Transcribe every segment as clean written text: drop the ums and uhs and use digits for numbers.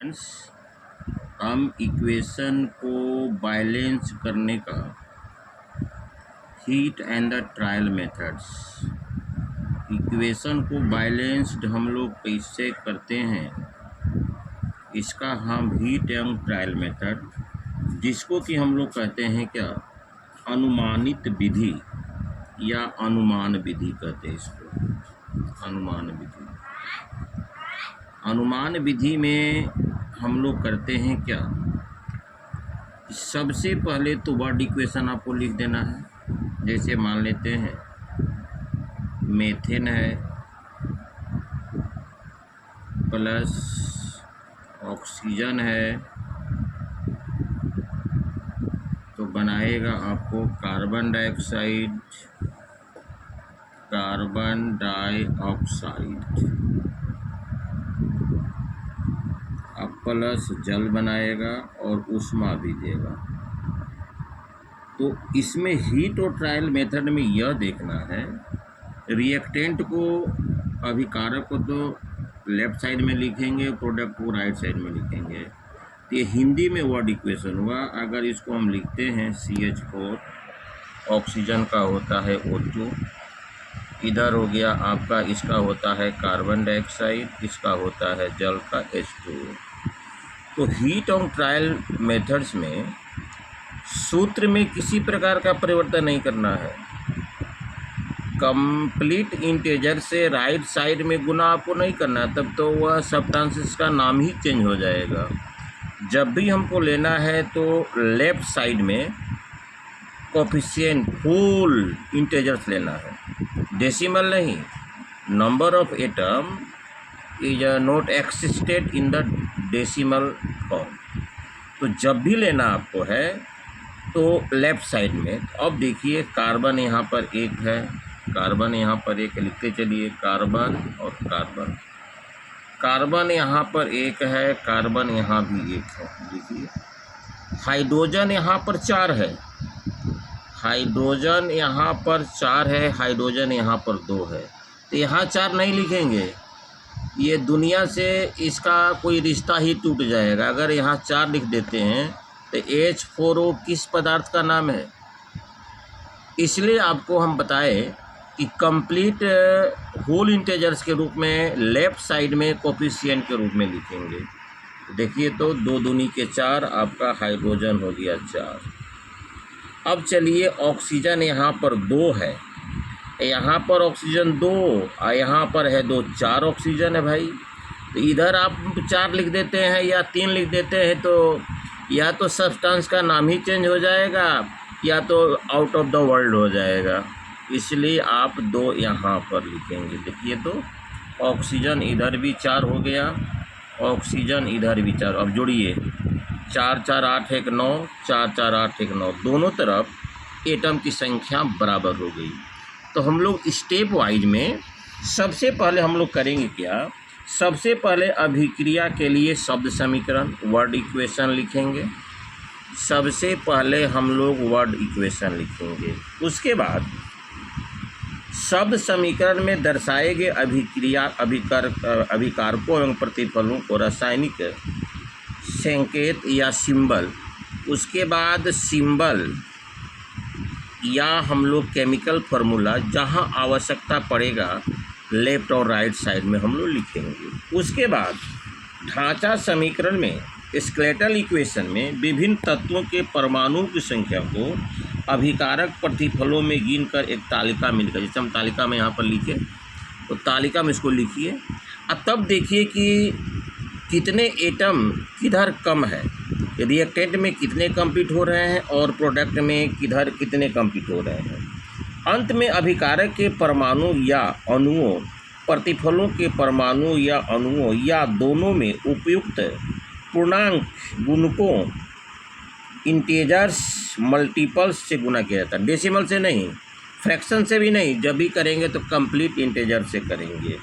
हम इक्वेशन को बैलेंस करने का heat and the trial methods. Equation को बैलेंस्ड हम लोग कैसे करते हैं, इसका हम हीट एंड ट्रायल मेथड, जिसको कि हम लोग कहते हैं क्या, अनुमानित विधि या अनुमान विधि कहते हैं इसको। अनुमान विधि, अनुमान विधि में हम लोग करते हैं क्या, सबसे पहले तो वर्ड इक्वेशन आपको लिख देना है। जैसे मान लेते हैं मेथेन है प्लस ऑक्सीजन है, तो बनाएगा आपको कार्बन डाइऑक्साइड, कार्बन डाइऑक्साइड, अब प्लस जल बनाएगा और ऊष्मा भी देगा। तो इसमें हीट और ट्रायल मेथड में यह देखना है, रिएक्टेंट को, अभिकारक को तो लेफ्ट साइड में लिखेंगे, प्रोडक्ट को राइट साइड में लिखेंगे। तो ये हिंदी में वर्ड इक्वेशन हुआ। अगर इसको हम लिखते हैं CH4, ऑक्सीजन का होता है O2, इधर हो गया आपका, इसका होता है कार्बन डाइऑक्साइड, इसका होता है जल का H2। तो हीट और ट्रायल मेथड्स में सूत्र में किसी प्रकार का परिवर्तन नहीं करना है। कंप्लीट इंटीजर से राइट साइड में गुना आपको नहीं करना है, तब तो वह सब्सटेंसेस का नाम ही चेंज हो जाएगा। जब भी हमको लेना है तो लेफ्ट साइड में कोफिशिएंट होल इंटीजर्स लेना है, डेसिमल नहीं। Number of atom is not existed in the decimal form. तो जब भी लेना आपको है तो लेफ्ट साइड में। अब देखिए कार्बन यहाँ पर एक है, कार्बन यहाँ पर एक लिखते चलिए, कार्बन और कार्बन, कार्बन यहाँ पर एक है, कार्बन यहाँ भी एक है। देखिए हाइड्रोजन यहाँ पर 4 है, हाइड्रोजन यहाँ पर 4 है, हाइड्रोजन यहाँ पर 2 है। तो यहाँ 4 नहीं लिखेंगे, ये दुनिया से इसका कोई रिश्ता ही टूट जाएगा। अगर यहाँ 4 लिख देते हैं तो H4O किस पदार्थ का नाम है। इसलिए आपको हम बताए कि कंप्लीट होल इंटीजर्स के रूप में लेफ्ट साइड में कोफिशिएंट के रूप में लिखेंगे। देखिए तो 2 दूनी के 4, आपका हाइड्रोजन हो गया 4। अब चलिए ऑक्सीजन यहाँ पर 2 है, यहाँ पर ऑक्सीजन 2 और यहाँ पर है 2, 4 ऑक्सीजन है भाई। तो इधर आप 4 लिख देते हैं या 3 लिख देते हैं, तो या तो सब्सटेंस का नाम ही चेंज हो जाएगा या तो आउट ऑफ द वर्ल्ड हो जाएगा। इसलिए आप 2 यहाँ पर लिखेंगे। देखिए तो ऑक्सीजन इधर भी 4 हो गया, ऑक्सीजन इधर भी 4। अब जोड़िए 4 4 8 1 9, 4 4 8 1 9, दोनों तरफ एटम की संख्या बराबर हो गई। तो हम लोग स्टेप वाइज में सबसे पहले हम लोग करेंगे क्या, सबसे पहले अभिक्रिया के लिए शब्द समीकरण वर्ड इक्वेशन लिखेंगे। सबसे पहले हम लोग वर्ड इक्वेशन लिखेंगे, उसके बाद शब्द समीकरण में दर्शाए गए अभिक्रिया अभिकारकों एवं प्रतिफलों को रासायनिक संकेत या सिंबल, उसके बाद सिंबल या हम लोग केमिकल फार्मूला जहां आवश्यकता पड़ेगा लेफ्ट और राइट साइड में हम लोग लिखेंगे। उसके बाद ढांचा समीकरण में स्केलेटल इक्वेशन में विभिन्न तत्वों के परमाणुओं की संख्या को अभिकारक प्रतिफलों में गिनकर एक तालिका मिलकर, जैसे हम तालिका में यहाँ पर लिखे, तो तालिका में इसको लिखिए। अब तब देखिए कि कितने एटम किधर कम है, रिएक्टेंट में कितने कंप्लीट हो रहे हैं और प्रोडक्ट में किधर कितने कंप्लीट हो रहे हैं। अंत में अभिकारक के परमाणु या अणुओं, प्रतिफलों के परमाणु या अणुओं या दोनों में उपयुक्त पूर्णांक गुणकों इंटीजर्स मल्टीपल्स से गुना किया जाता है, डेसिमल से नहीं, फ्रैक्शन से भी नहीं। जब भी करेंगे तो कंप्लीट इंटीजर से करेंगे,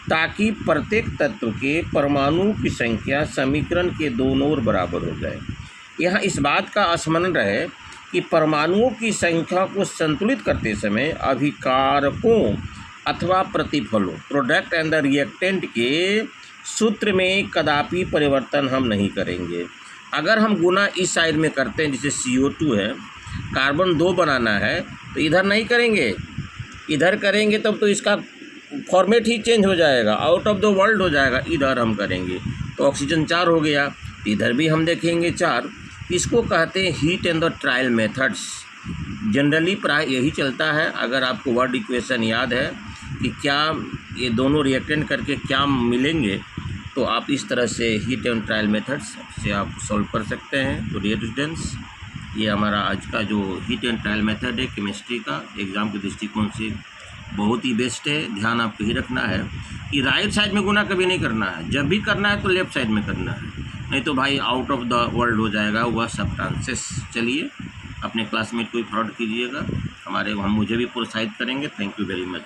ताकि प्रत्येक तत्व के परमाणु की संख्या समीकरण के दोनों ओर बराबर हो जाए। यहाँ इस बात का स्मरण रहे कि परमाणुओं की संख्या को संतुलित करते समय अभिकारकों अथवा प्रतिफलों, प्रोडक्ट एंड द रिएक्टेंट के सूत्र में कदापि परिवर्तन हम नहीं करेंगे। अगर हम गुना इस साइड में करते हैं, जैसे CO2 है, कार्बन 2 बनाना है, तो इधर नहीं करेंगे, इधर करेंगे तब तो इसका फॉर्मेट ही चेंज हो जाएगा, आउट ऑफ द वर्ल्ड हो जाएगा। इधर हम करेंगे तो ऑक्सीजन 4 हो गया, इधर भी हम देखेंगे 4। इसको कहते हैं heat and the trial methods. Generally प्राय यही चलता है। अगर आपको वर्ड इक्वेशन याद है कि क्या ये दोनों रिएक्टेंट करके क्या मिलेंगे, तो आप इस तरह से हीट एंड ट्रायल मेथड्स से आप सॉल्व कर सकते हैं। तो डियर स्टूडेंट्स, ये हमारा आज का जो हीट एंड ट्रायल मेथड है केमिस्ट्री का, एग्ज़ाम के दृष्टिकोण से बहुत ही बेस्ट है। ध्यान आपको ही रखना है कि राइट साइड में गुना कभी नहीं करना है, जब भी करना है तो लेफ्ट साइड में करना है, नहीं तो भाई आउट ऑफ द वर्ल्ड हो जाएगा, वह सब चांसेस। चलिए, अपने क्लासमेट को भी फॉरवर्ड कीजिएगा, मुझे भी प्रोत्साहित करेंगे। Thank you very much.